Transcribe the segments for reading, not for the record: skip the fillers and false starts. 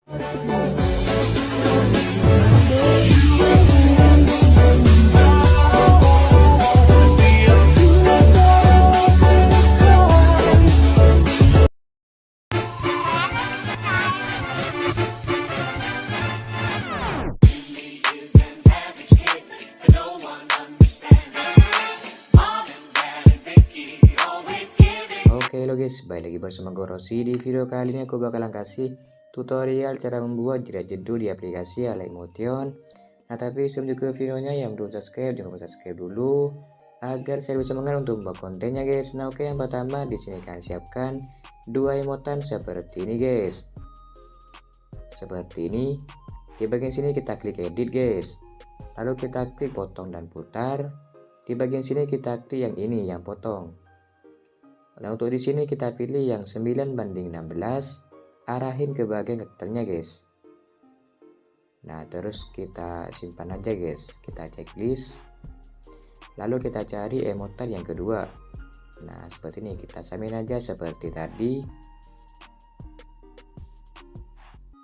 Oke lo guys, balik lagi bersama gue Rossi. Di video kali ini aku bakalan kasih tutorial cara membuat jerat jedul di aplikasi Motion. Nah tapi sebelum ke videonya, yang belum subscribe jangan lupa subscribe dulu agar saya bisa semangat untuk membuat kontennya guys. Nah oke, yang pertama di sini kalian siapkan dua emotan seperti ini guys. Seperti ini. Di bagian sini kita klik edit guys. Lalu kita klik potong dan putar. Di bagian sini kita klik yang ini, yang potong. Nah untuk di sini kita pilih yang 9:16, arahin ke bagian karakternya guys. Nah terus kita simpan aja guys, kita checklist. Lalu kita cari emotan yang kedua. Nah seperti ini, kita samain aja seperti tadi.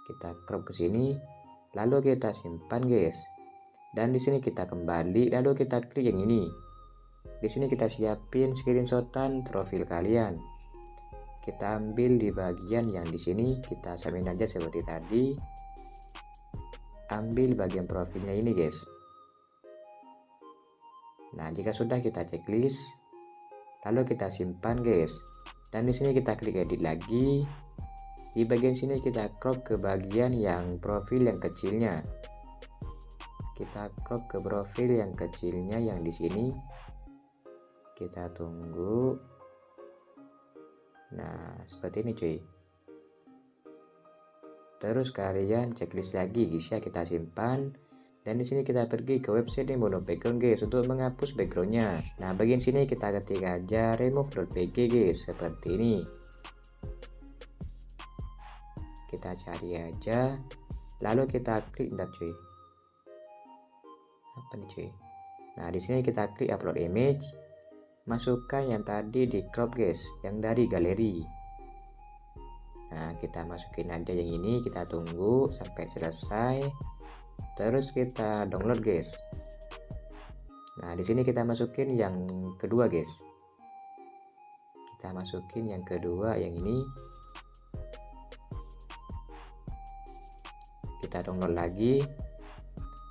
Kita crop ke sini, lalu kita simpan guys. Dan di sini kita kembali, lalu kita klik yang ini. Di sini kita siapin screenshotan profil kalian. Kita ambil di bagian yang di sini, kita samain aja seperti tadi. Ambil bagian profilnya ini guys. Nah, jika sudah kita checklist, lalu kita simpan guys. Dan di sini kita klik edit lagi. Di bagian sini kita crop ke bagian yang profil yang kecilnya. Kita crop ke profil yang kecilnya yang di sini. Kita tunggu. Nah seperti ini cuy. Terus kalian checklist lagi guys ya, kita simpan. Dan di sini kita pergi ke website yang mono background guys untuk menghapus backgroundnya. Nah bagian sini kita ketik aja remove.pg guys seperti ini. Kita cari aja, lalu kita klik ntar cuy. Apa nih cuy? Nah di sini kita klik upload image. Masukkan yang tadi di crop guys, yang dari galeri. Nah kita masukin aja yang ini, kita tunggu sampai selesai. Terus kita download guys. Nah di sini kita masukin yang kedua guys. Kita masukin yang kedua yang ini. Kita download lagi.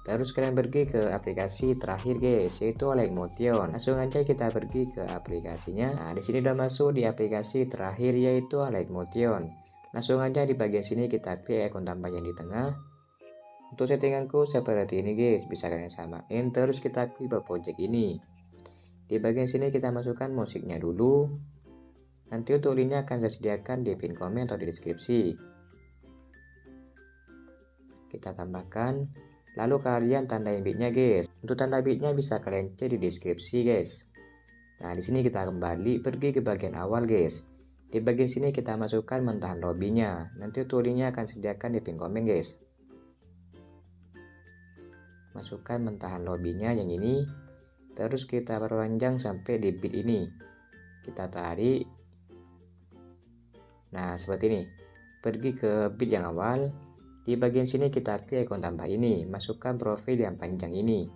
Terus kalian pergi ke aplikasi terakhir guys, yaitu Motion. Langsung aja kita pergi ke aplikasinya. Nah di sini udah masuk di aplikasi terakhir, yaitu Motion. Langsung aja di bagian sini kita klik ikon tambah yang di tengah. Untuk settinganku seperti ini guys, bisa kalian samain. Terus kita klik project ini. Di bagian sini kita masukkan musiknya dulu. Nanti untuk linknya akan saya sediakan di pin komen atau di deskripsi. Kita tambahkan. Lalu kalian tandain bitnya guys. Untuk tanda bitnya bisa kalian cek di deskripsi guys. Nah di sini kita kembali pergi ke bagian awal guys. Di bagian sini kita masukkan mentahan lobbynya. Nanti tulisannya akan sediakan di pin komen guys. Masukkan mentahan lobbynya yang ini. Terus kita perpanjang sampai di bit ini. Kita tarik. Nah seperti ini. Pergi ke bit yang awal. Di bagian sini kita klik ikon tambah ini, masukkan profil yang panjang ini.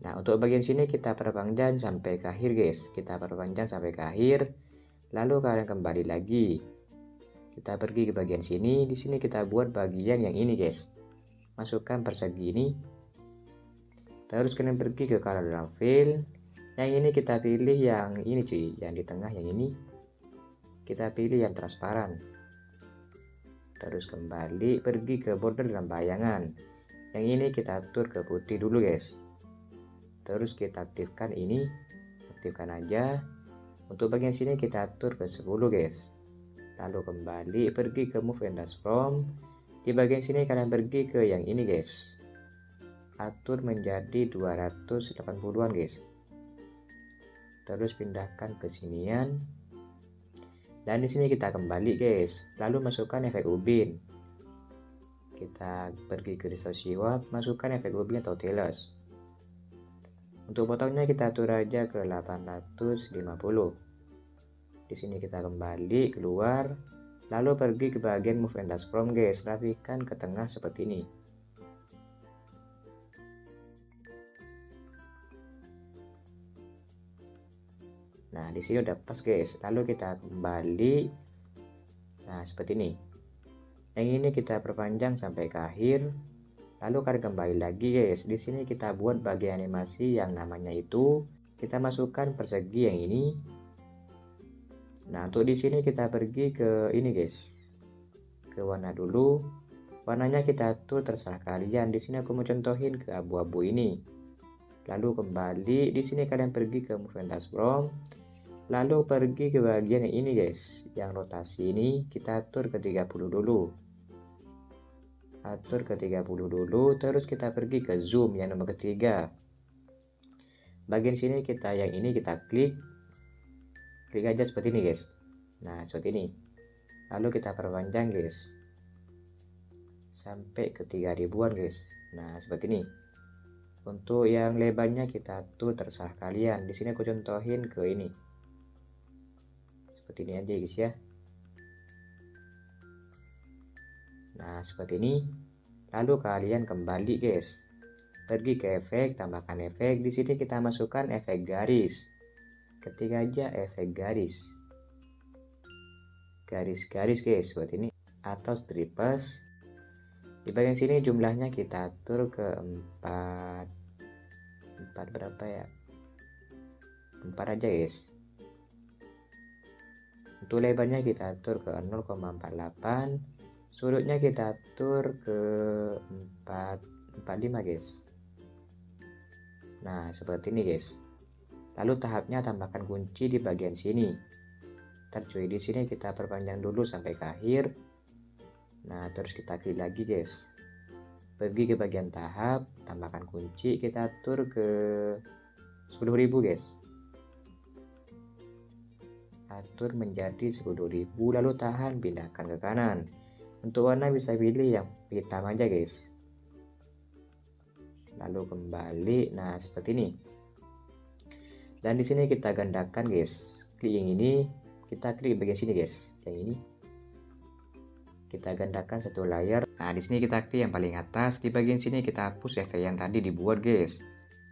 Nah untuk bagian sini kita perpanjang sampai ke akhir guys. Kita perpanjang sampai ke akhir. Lalu kalian kembali lagi. Kita pergi ke bagian sini. Di sini kita buat bagian yang ini guys. Masukkan persegi ini. Terus kalian pergi ke color dan fill. Yang ini kita pilih yang ini cuy, yang di tengah yang ini. Kita pilih yang transparan. Terus kembali pergi ke border dan bayangan. Yang ini kita atur ke putih dulu guys. Terus kita aktifkan ini. Aktifkan aja. Untuk bagian sini kita atur ke 10 guys. Lalu kembali pergi ke move and transform. Di bagian sini kalian pergi ke yang ini guys. Atur menjadi 280-an guys. Terus pindahkan ke sinian. Dan di sini kita kembali guys, lalu masukkan efek ubin. Kita pergi ke distorsi wave, masukkan efek ubin atau tailors. Untuk potongnya kita atur aja ke 850. Di sini kita kembali keluar, Lalu pergi ke bagian move and transform guys, rapikan ke tengah seperti ini. Nah, di sini udah pas guys. Lalu kita kembali. Nah, seperti ini. Yang ini kita perpanjang sampai ke akhir. Lalu akan kembali lagi guys. Di sini kita buat bagian animasi yang namanya itu kita masukkan persegi yang ini. Nah, untuk di sini kita pergi ke ini guys. Ke warna dulu. Warnanya kita atur terserah kalian. Di sini aku mau contohin ke abu-abu ini. Lalu kembali di sini kalian pergi ke move and transform. Lalu pergi ke bagian yang ini guys, yang rotasi ini kita atur ke 30 dulu. Atur ke 30 dulu, terus kita pergi ke zoom yang nomor ketiga. Bagian sini kita yang ini kita klik aja seperti ini guys. Nah, seperti ini. Lalu kita perpanjang guys. Sampai ke 3000-an guys. Nah, seperti ini. Untuk yang lebarnya kita atur terserah kalian. Di sini aku contohin ke ini. Seperti ini aja guys ya. Nah, seperti ini. Lalu kalian kembali guys. Pergi ke efek, tambahkan efek. Di sini kita masukkan efek garis. Ketik aja efek garis. Garis-garis guys, seperti ini. Atau stripes. Di bagian sini jumlahnya kita atur ke 4. 4 berapa ya? 4 aja guys. Untuk lebarnya kita atur ke 0,48, sudutnya kita atur ke 445 guys. Nah, seperti ini guys. Lalu tahapnya tambahkan kunci di bagian sini. Ntar cuy, di sini kita perpanjang dulu sampai ke akhir. Nah, terus kita klik lagi guys. Pergi ke bagian tahap, tambahkan kunci, kita atur ke 10.000 guys. Atur menjadi 10.000, lalu tahan, pindahkan ke kanan. Untuk warna bisa pilih yang hitam aja guys. Lalu kembali. Nah, seperti ini. Dan di sini kita gandakan guys. Klik yang ini, kita klik bagian sini guys. Yang ini kita gandakan satu layar. Nah, di sini kita klik yang paling atas. Di bagian sini kita hapus efek yang tadi dibuat guys.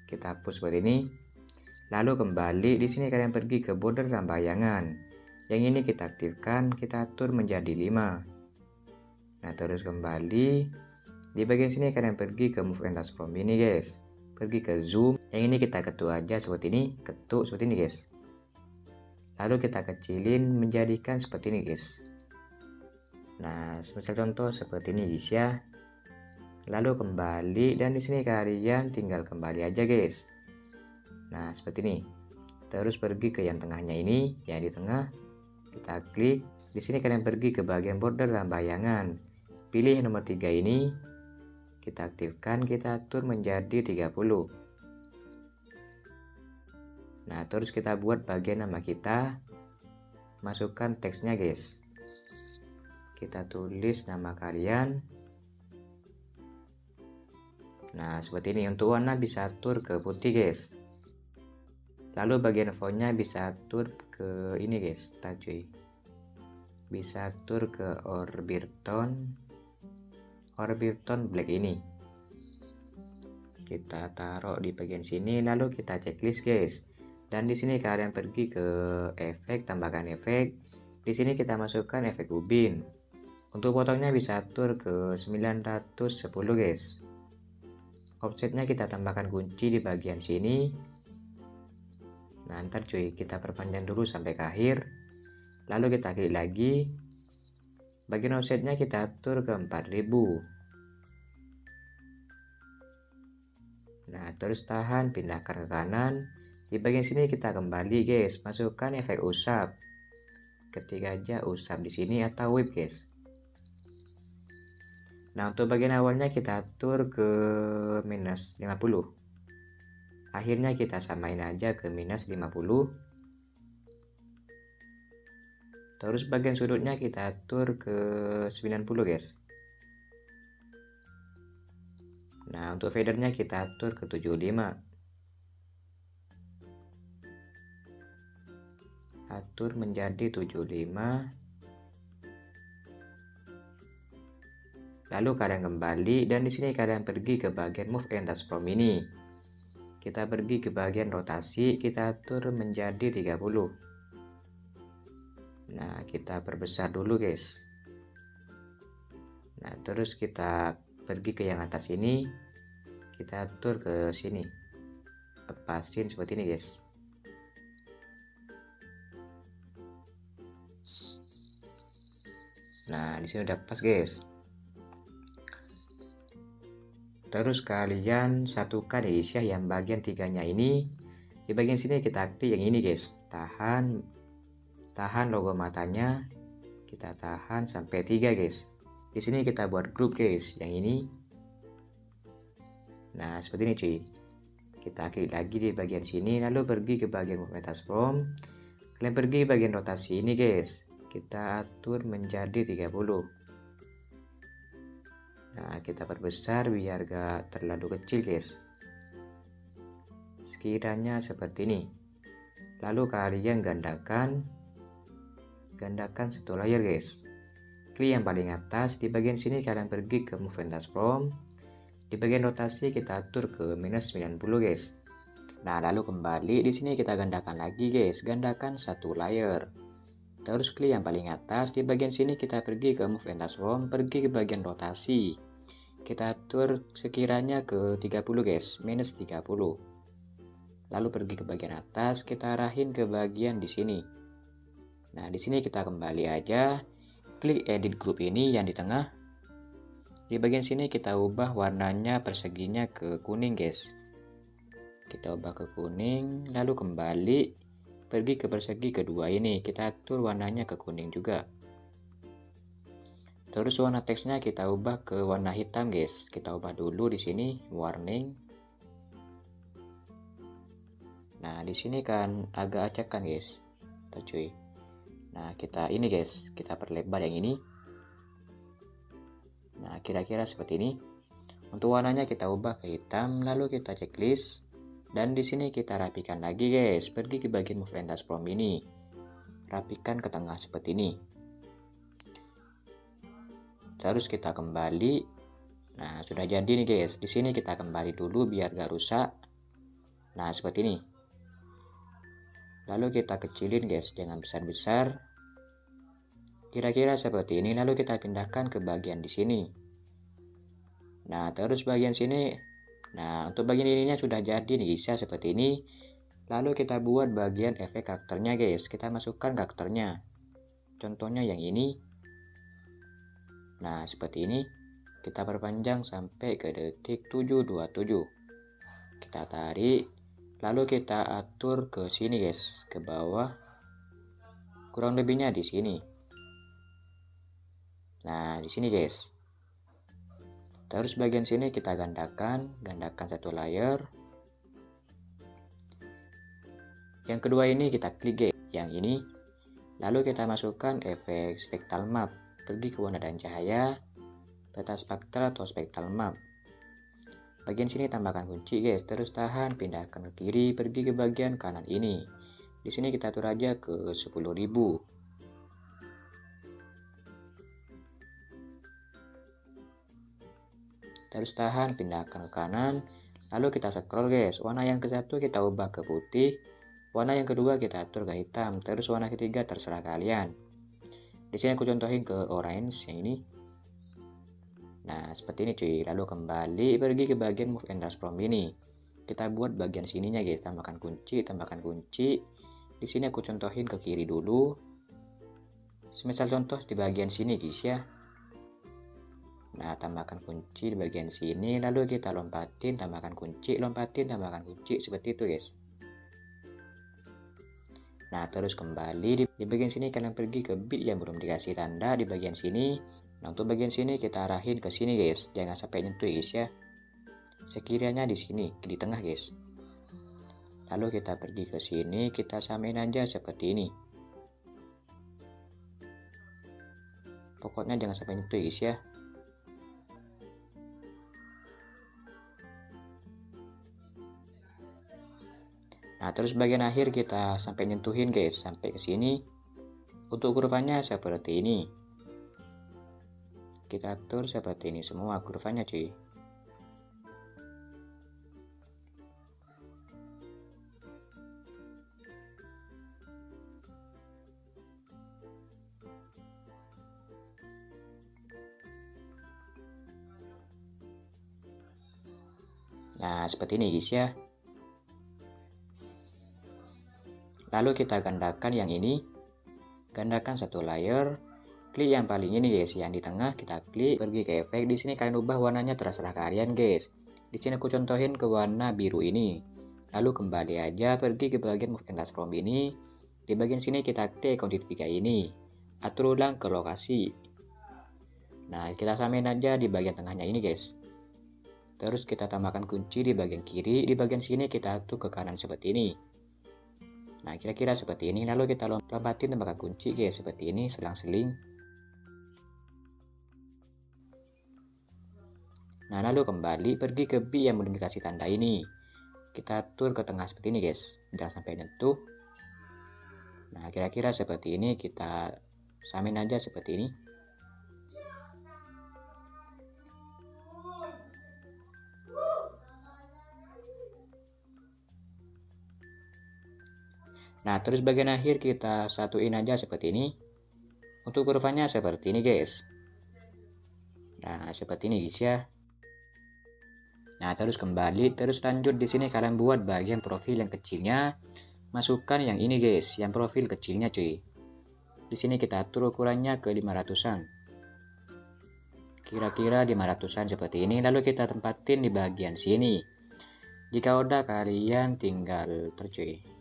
Kita hapus seperti ini. Lalu kembali di sini kalian pergi ke border dan bayangan. Yang ini kita aktifkan, kita atur menjadi 5. Nah, terus kembali di bagian sini kalian pergi ke move and transform ini guys. Pergi ke zoom. Yang ini kita ketuk aja seperti ini, ketuk seperti ini guys. Lalu kita kecilin menjadikan seperti ini guys. Nah, semisal contoh seperti ini guys ya. Lalu kembali dan di sini kalian tinggal kembali aja guys. Nah, seperti ini. Terus pergi ke yang tengahnya ini, yang di tengah. Kita klik. Di sini kalian pergi ke bagian border dan bayangan. Pilih nomor 3 ini. Kita aktifkan, kita atur menjadi 30. Nah, terus kita buat bagian nama kita. Masukkan teksnya guys. Kita tulis nama kalian. Nah, seperti ini. Untuk warna bisa atur ke putih guys. Lalu bagian fontnya bisa atur ke ini guys, cuy. Bisa atur ke Orbiton black ini. Kita taruh di bagian sini, lalu kita checklist guys. Dan di sini kalian pergi ke efek, tambahkan efek. Di sini kita masukkan efek ubin. Untuk potongnya bisa atur ke 910 guys. Offsetnya kita tambahkan kunci di bagian sini. Nah, ntar cuy, kita perpanjang dulu sampai ke akhir. Lalu kita klik lagi. Bagian offsetnya kita atur ke 4000. Nah, terus tahan, pindahkan ke kanan. Di bagian sini kita kembali guys, masukkan efek usap. Ketik aja usap di sini atau whip guys. Nah, untuk bagian awalnya kita atur ke minus 50. Akhirnya kita samain aja ke minus 50. Terus bagian sudutnya kita atur ke 90 guys. Nah, untuk fadernya kita atur ke 75. Atur menjadi 75. Lalu kalian kembali dan di sini kalian pergi ke bagian move and transform ini. Kita pergi ke bagian rotasi, kita atur menjadi 30. Nah, kita perbesar dulu guys. Nah, terus kita pergi ke yang atas ini, kita atur ke sini, lepasin seperti ini guys. Nah, di sini udah pas guys. Terus kalian satukan ya yang bagian tiganya ini. Di bagian sini kita klik yang ini guys, tahan logo matanya, kita tahan sampai 3 guys. Di sini kita buat grup guys, yang ini. Nah, seperti ini cuy. Kita klik lagi di bagian sini, lalu pergi ke bagian movement transform. Kalian pergi bagian rotasi ini guys, kita atur menjadi 30. Nah, kita perbesar biar gak terlalu kecil guys, sekiranya seperti ini. Lalu kalian gandakan satu layer guys. Klik yang paling atas, di bagian sini kalian pergi ke move and transform. Di bagian rotasi kita atur ke minus 90 guys. Nah, lalu kembali di sini kita gandakan lagi guys, gandakan satu layer. Terus klik yang paling atas, di bagian sini kita pergi ke move and transform, pergi ke bagian rotasi. Kita atur sekiranya ke 30 guys, minus 30. Lalu pergi ke bagian atas, kita arahin ke bagian di sini. Nah, di sini kita kembali aja, klik edit group ini yang di tengah. Di bagian sini kita ubah warnanya perseginya ke kuning guys. Kita ubah ke kuning, lalu kembali pergi ke persegi kedua ini, kita atur warnanya ke kuning juga. Terus warna teksnya kita ubah ke warna hitam guys. Kita ubah dulu di sini warning. Nah, di sini kan agak acak kan guys, cuy. Nah, kita ini guys, kita perlebar yang ini. Nah, kira-kira seperti ini. Untuk warnanya kita ubah ke hitam, lalu kita checklist. Dan di sini kita rapikan lagi guys, pergi ke bagian move and transform ini. Rapikan ke tengah seperti ini. Terus kita kembali. Nah, sudah jadi nih guys. Di sini kita kembali dulu biar gak rusak. Nah, seperti ini. Lalu kita kecilin guys, jangan besar-besar. Kira-kira seperti ini, lalu kita pindahkan ke bagian di sini. Nah, terus bagian sini. Nah, untuk bagian ininya sudah jadi nih guys ya, seperti ini. Lalu kita buat bagian efek karakternya guys. Kita masukkan karakternya. Contohnya yang ini. Nah, seperti ini. Kita perpanjang sampai ke detik 727. Kita tarik. Lalu kita atur ke sini guys, ke bawah. Kurang lebihnya di sini. Nah, di sini guys. Terus bagian sini kita gandakan satu layer. Yang kedua ini kita klik guys, yang ini. Lalu kita masukkan efek spectral map. Pergi ke warna dan cahaya, peta spektral atau spectral map. Bagian sini tambahkan kunci guys, terus tahan, pindahkan ke kiri, pergi ke bagian kanan ini. Di sini kita atur aja ke 10.000. Terus tahan, pindahkan ke kanan, lalu kita scroll guys. Warna yang ke satu kita ubah ke putih, warna yang kedua kita atur ke hitam, terus warna ketiga terserah kalian. Di sini aku contohin ke orange yang ini. Nah, seperti ini cuy. Lalu kembali pergi ke bagian move and transform ini. Kita buat bagian sininya guys, tambahkan kunci. Di sini aku contohin ke kiri dulu. Semisal contoh di bagian sini guys ya. Nah, tambahkan kunci di bagian sini, lalu kita lompatin, tambahkan kunci, seperti itu guys. Nah, terus kembali di bagian sini kalian pergi ke bit yang belum dikasih tanda di bagian sini. Nah, untuk bagian sini kita arahin ke sini guys, jangan sampai nyentuh guys ya. Sekiranya di sini, di tengah guys. Lalu kita pergi ke sini, kita samain aja seperti ini. Pokoknya jangan sampai nyentuh guys ya. Nah, terus bagian akhir kita sampai nyentuhin guys, sampai ke sini. Untuk kurvanya seperti ini. kita atur seperti ini semua kurvanya cuy. Nah, seperti ini guys ya. Lalu kita gandakan yang ini. Gandakan satu layer. Klik yang paling ini guys, yang di tengah kita klik, pergi ke efek. Di sini kalian ubah warnanya terserah kalian guys. Di sini aku contohin ke warna biru ini. Lalu kembali aja pergi ke bagian move and transform ini. Di bagian sini kita klik icon titik 3 ini. Atur ulang ke lokasi. Nah, kita samain aja di bagian tengahnya ini guys. Terus kita tambahkan kunci di bagian kiri, di bagian sini kita atur ke kanan seperti ini. Nah, kira-kira seperti ini. Lalu kita lompatin tambahkan kunci guys, seperti ini, selang-seling. Nah, lalu kembali pergi ke bit yang belum dikasih tanda ini. Kita atur ke tengah seperti ini guys, jangan sampai nyentuh. Nah, kira-kira seperti ini, kita samain aja seperti ini. Nah, terus bagian akhir kita satuin aja seperti ini. Untuk kurvanya seperti ini guys. Nah, seperti ini guys ya. Nah, terus kembali, terus lanjut di sini kalian buat bagian profil yang kecilnya. Masukkan yang ini guys, yang profil kecilnya cuy. Di sini kita atur ukurannya ke 500-an. Kira-kira 500-an seperti ini. Lalu kita tempatin di bagian sini. Jika udah kalian tinggal tercuy.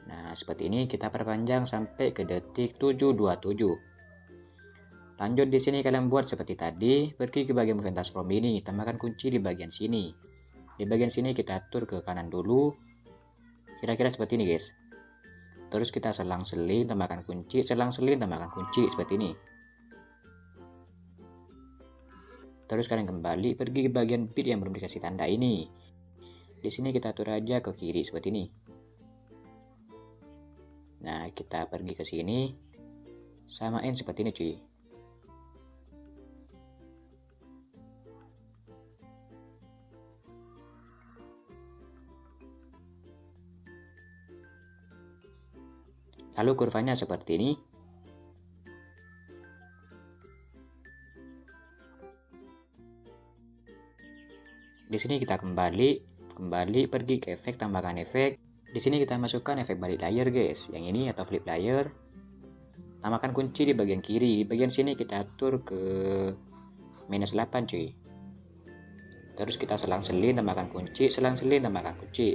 Nah, seperti ini kita perpanjang sampai ke detik 727. Lanjut di sini kalian buat seperti tadi, pergi ke bagian move and transform ini, tambahkan kunci di bagian sini. Di bagian sini kita atur ke kanan dulu. Kira-kira seperti ini, guys. Terus kita selang-seling, tambahkan kunci, selang-seling, tambahkan kunci seperti ini. Terus kalian kembali pergi ke bagian bit yang belum dikasih tanda ini. Di sini kita atur aja ke kiri seperti ini. Nah, kita pergi ke sini, samain seperti ini cuy. Lalu kurvanya seperti ini. Di sini kita kembali pergi ke efek, tambahkan efek. Di sini kita masukkan efek balik layar guys, yang ini atau flip layer. Tambahkan kunci di bagian kiri. Di bagian sini kita atur ke -8 cuy. Terus kita selang-seling, tambahkan kunci, selang-seling, tambahkan kunci.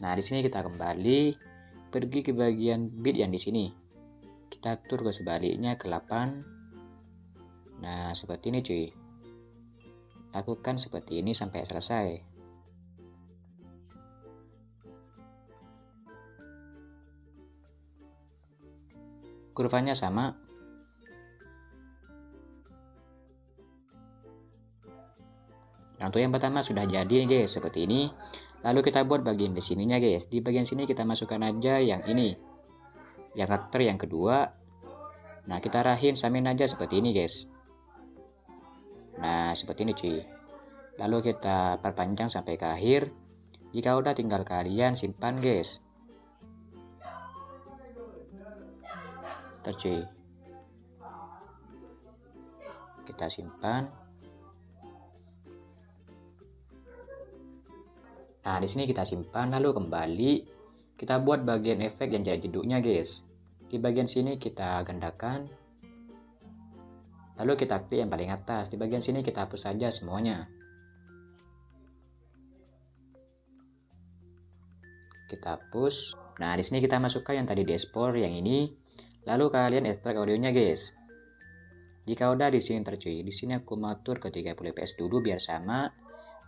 Nah, di sini kita kembali pergi ke bagian bit yang di sini. Kita atur ke sebaliknya ke 8. Nah, seperti ini cuy. Lakukan seperti ini sampai selesai. Kurvanya sama. Nah, untuk yang pertama sudah jadi guys seperti ini. Lalu kita buat bagian di sininya guys. Di bagian sini kita masukkan aja yang ini. Yang karakter yang kedua. Nah, kita rahin samain aja seperti ini guys. Nah, seperti ini cuy. Lalu kita perpanjang sampai ke akhir. Jika udah tinggal kalian simpan guys. Cuy, kita simpan. Nah, di sini kita simpan, lalu kembali kita buat bagian efek yang jadi jeduknya guys. Di bagian sini kita gandakan, lalu kita klik yang paling atas. Di bagian sini kita hapus saja semuanya. Kita hapus. Nah, di sini kita masukkan yang tadi di ekspor yang ini. Lalu kalian ekstrak audionya guys. Jika udah di sini tercuy, di sini aku atur ke 30 fps dulu biar sama.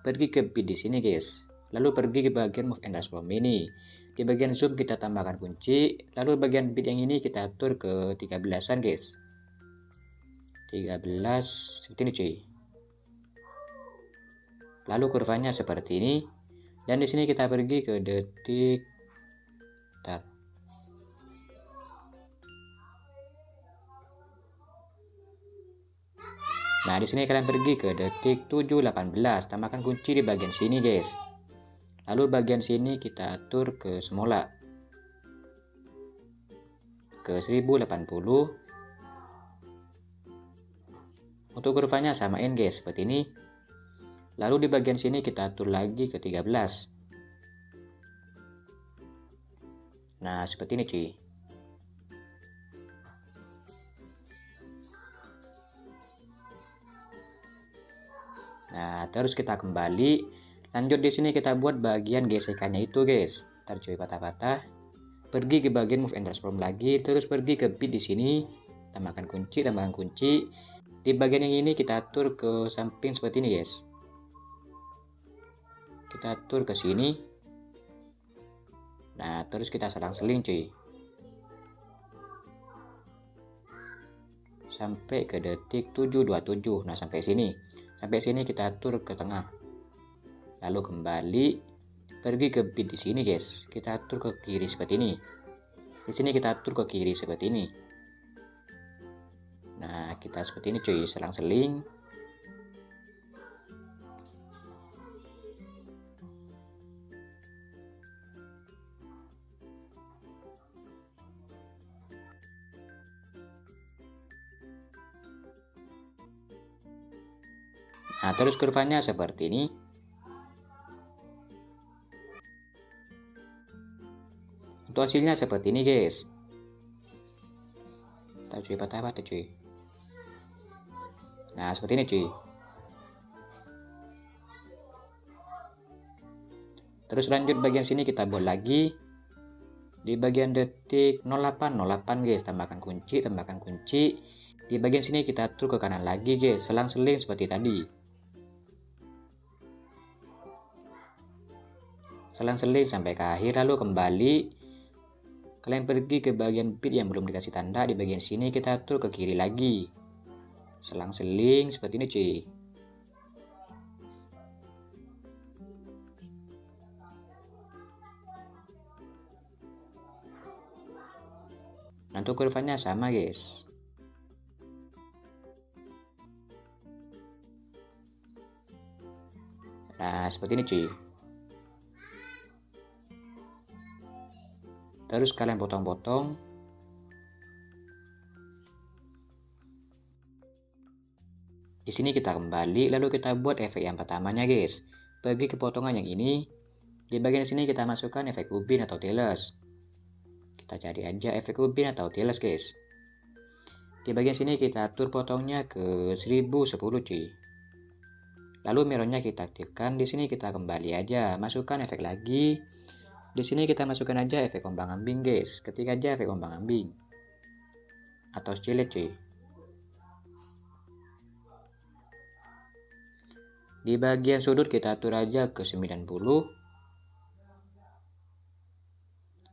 Pergi ke bit di sini guys. Lalu pergi ke bagian move and transform ini. Di bagian zoom kita tambahkan kunci. Lalu bagian bit yang ini kita atur ke 13-an guys. 13 seperti ini cuy. Lalu kurvanya seperti ini. Dan di sini kita pergi ke detik. Bentar. Nah, di sini kalian pergi ke detik 7.18, tambahkan kunci di bagian sini, guys. Lalu bagian sini kita atur ke semula, ke 1080. Untuk kurvanya samain, guys, seperti ini. Lalu di bagian sini kita atur lagi ke 13. Nah, seperti ini, cuy. Nah, terus kita kembali. Lanjut di sini kita buat bagian gesekannya itu, guys. Ntar cuy patah-patah. Pergi ke bagian move and transform lagi, terus pergi ke bit di sini. Tambahkan kunci, tambahkan kunci. Di bagian yang ini kita atur ke samping seperti ini, guys. Kita atur ke sini. Nah, terus kita selang-seling, cuy. Sampai ke detik 7.27. Nah, sampai sini. Sampai sini kita atur ke tengah. Lalu kembali pergi ke bit di sini, guys. Kita atur ke kiri seperti ini. Di sini kita atur ke kiri seperti ini. Nah, kita seperti ini, cuy, selang-seling. Nah, terus kurvanya seperti ini. Untuk hasilnya seperti ini, guys. Kita cuy patah-patah, cuy. Nah, seperti ini, cuy. Terus lanjut bagian sini kita buat lagi. Di bagian detik 0808, guys, tambahkan kunci, tambahkan kunci. Di bagian sini kita atur ke kanan lagi, guys, selang-seling seperti tadi. Selang-seling sampai ke akhir, lalu kembali. Kalian pergi ke bagian bit yang belum dikasih tanda. Di bagian sini kita atur ke kiri lagi. Selang-seling seperti ini, cuy. Nah, untuk kurvanya sama, guys. Nah, seperti ini, cuy. Terus kalian potong-potong. Di sini kita kembali, lalu kita buat efek yang pertamanya, guys. Pergi ke potongan yang ini. Di bagian sini kita masukkan efek ubin atau tails. Kita cari aja efek ubin atau tails, guys. Di bagian sini kita atur potongnya ke 1010, cuy. Lalu mirrornya kita aktifkan. Di sini kita kembali aja, masukkan efek lagi. Di sini kita masukkan aja efek ombang-ambing, guys. Ketik aja efek ombang-ambing atau cilet, cuy. Di bagian sudut kita atur aja ke 90.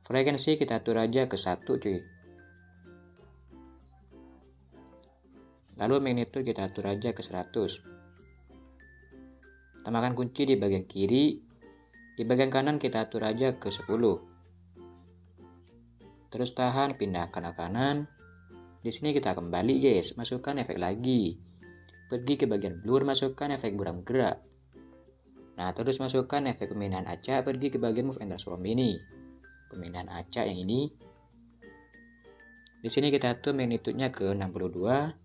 Frekuensi kita atur aja ke 1, cuy. Lalu magnitude kita atur aja ke 100. Tambahkan kunci di bagian kiri. Di bagian kanan kita atur aja ke 10. Terus tahan, pindahkan ke kanan. Di sini kita kembali, guys, masukkan efek lagi. Pergi ke bagian blur, masukkan efek buram gerak. Nah, terus masukkan efek pemindahan acak, pergi ke bagian move and transform ini. Pemindahan acak yang ini. Di sini kita atur magnitude-nya ke 62.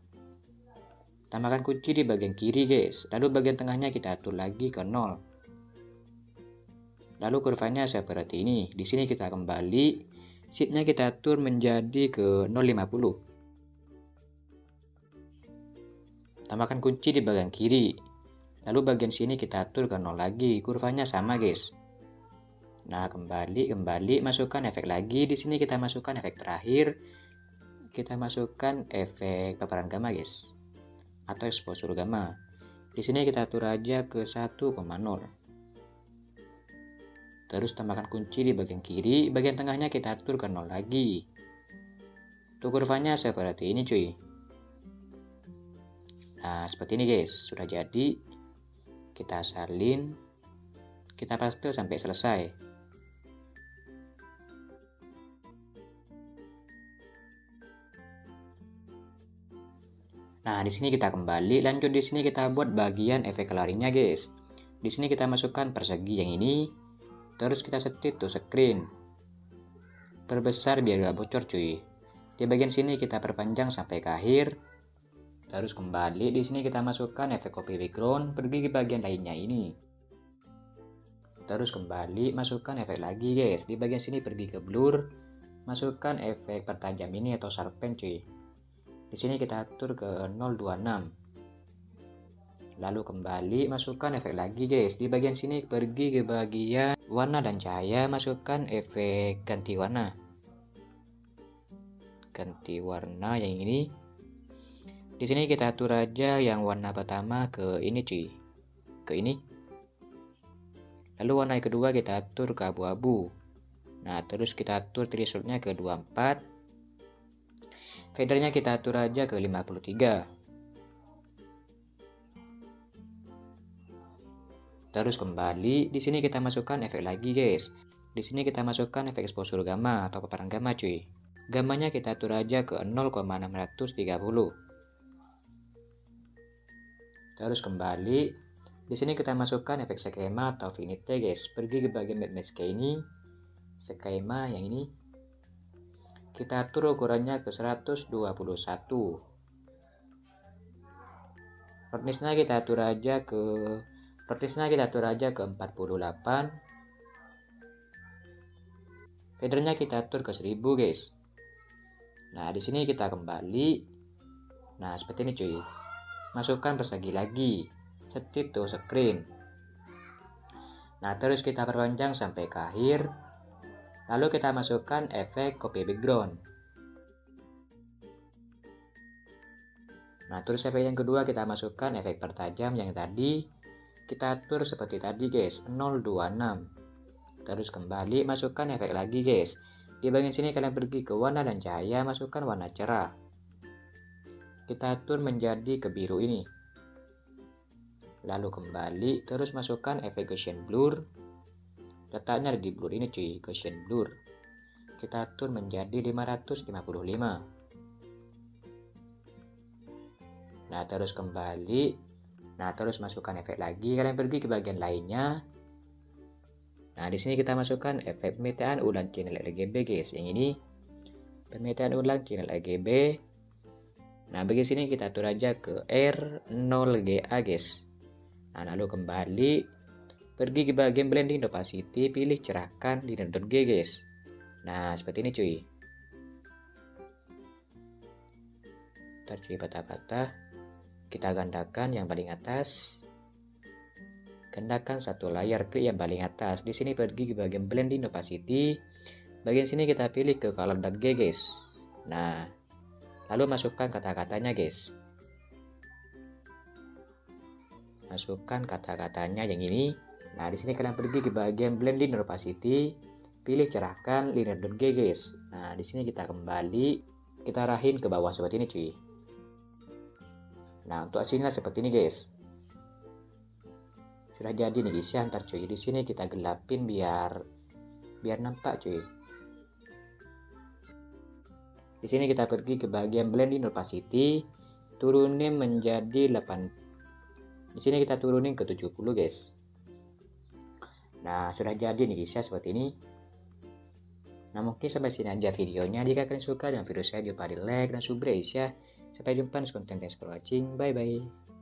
Tambahkan kunci di bagian kiri, guys. Lalu bagian tengahnya kita atur lagi ke 0. Lalu kurvanya seperti ini. Di sini kita kembali, sheet-nya kita atur menjadi ke 050. Tambahkan kunci di bagian kiri. Lalu bagian sini kita atur ke 0 lagi. Kurvanya sama, guys. Nah, kembali, masukkan efek lagi. Di sini kita masukkan efek terakhir. Kita masukkan efek paparan gamma, guys, atau exposure gamma. Di sini kita atur aja ke 1,0. Terus tambahkan kunci di bagian kiri, bagian tengahnya kita atur ke 0 lagi. Untuk kurvanya seperti ini, cuy. Nah, seperti ini, guys. Sudah jadi. Kita salin. Kita paste sampai selesai. Nah, di sini kita kembali, lanjut di sini kita buat bagian efek coloringnya, guys. Di sini kita masukkan persegi yang ini, terus kita setit to screen. Perbesar biar gak bocor, cuy. Di bagian sini kita perpanjang sampai ke akhir. Terus kembali di sini kita masukkan efek copy background, pergi ke bagian lainnya ini. Terus kembali masukkan efek lagi, guys. Di bagian sini pergi ke blur, masukkan efek pertajam ini atau sharpen, cuy. Di sini kita atur ke 026. Lalu kembali masukkan efek lagi, guys. Di bagian sini pergi ke bagian warna dan cahaya, masukkan efek ganti warna. Ganti warna yang ini. Di sini kita atur aja yang warna pertama ke ini, cuy. Ke ini. Lalu warna yang kedua kita atur ke abu-abu. Nah, terus kita atur thresholdnya ke 24. Fadernya kita atur aja ke 53. Terus kembali, di sini kita masukkan efek lagi, guys. Di sini kita masukkan efek exposure gamma atau paparan gamma, cuy. Gammanya kita atur aja ke 0,630. Terus kembali, di sini kita masukkan efek skema atau vignette, guys. Pergi ke bagian mask ini, skema yang ini. Kita atur ukurannya ke 121. Roughness-nya kita atur aja ke 48. Fadernya kita atur ke 1000, guys. Nah, di sini kita kembali. Nah, seperti ini, cuy. Masukkan persegi lagi. Setit to screen. Nah, terus kita perpanjang sampai ke akhir. Lalu kita masukkan efek copy background. Nah, terus efek yang kedua kita masukkan efek pertajam yang tadi. Kita atur seperti tadi, guys, 026. Terus kembali masukkan efek lagi, guys. Di bagian sini kalian pergi ke warna dan cahaya, masukkan warna cerah. Kita atur menjadi ke biru ini. Lalu kembali, terus masukkan efek Gaussian blur. Letaknya di blur ini, cuy, Gaussian blur. Kita atur menjadi 555. Nah, terus kembali. Nah, terus masukkan efek lagi, kalian pergi ke bagian lainnya. Nah, di sini kita masukkan efek pemetaan ulang channel RGB, guys. Yang ini pemetaan ulang channel RGB. Nah, bagian sini kita atur aja ke R0GA, guys. Nah, lalu kembali pergi ke bagian blending opacity, pilih cerahkan di G, guys. Nah, seperti ini, cuy. Ntar, cuy, patah-patah. Kita gandakan yang paling atas. Gandakan satu layar, klik yang paling atas. Di sini pergi ke bagian blending opacity. Bagian sini kita pilih ke color G, guys. Nah, lalu masukkan kata-katanya, guys. Masukkan kata-katanya yang ini. Nah, di sini kalian pergi ke bagian blending opacity, pilih cerahkan linear G, guys. Nah, di sini kita kembali, kita arahin ke bawah seperti ini, cuy. Nah, untuk hasilnya seperti ini, guys. Sudah jadi nih, guys, ya. Ntar, cuy, di sini kita gelapin biar nampak, cuy. Di sini kita pergi ke bagian blending opacity, turunin menjadi 8. Di sini kita turunin ke 70, guys. Nah, sudah jadi nih, guys, ya, seperti ini. Nah, mungkin sampai sini aja videonya. Jika kalian suka dengan video saya, jangan lupa di like dan subscribe, ya. Sampai jumpa di konten. Thanks for watching. Bye bye.